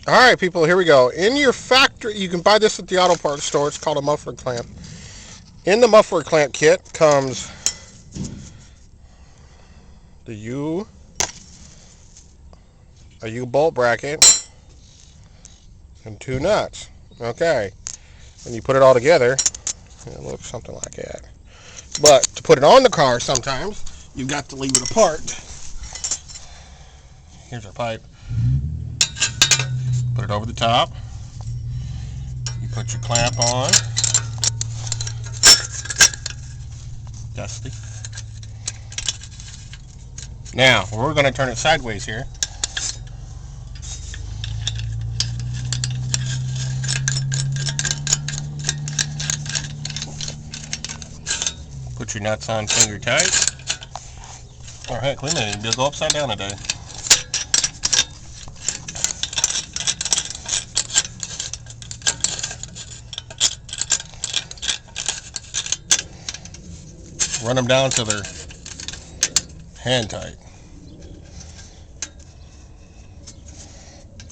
Alright people, here we go. In your factory, you can buy this at the auto parts store. It's called a muffler clamp. In the muffler clamp kit comes the a U-bolt bracket, and 2 nuts. Okay. When you put it all together, it looks something like that. But to put it on the car sometimes, you've got to leave it apart. Here's our pipe. Put it over the top. You put your clamp on. Dusty. Now, we're going to turn it sideways here. Put your nuts on finger tight. Or heck, we may even go upside down today. Run them down till they're hand tight.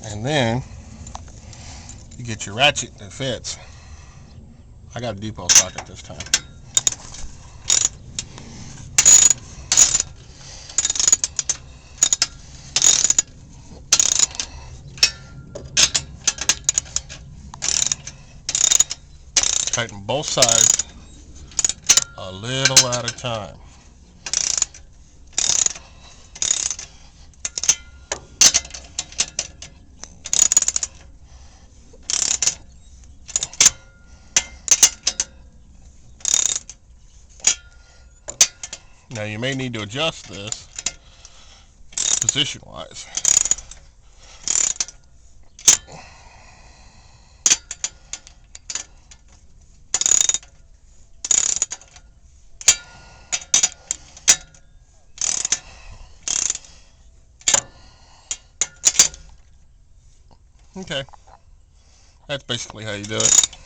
And then you get your ratchet that fits. I got a depot socket this time. Tighten both sides a little at a time. Now you may need to adjust this position-wise. Okay, that's basically how you do it.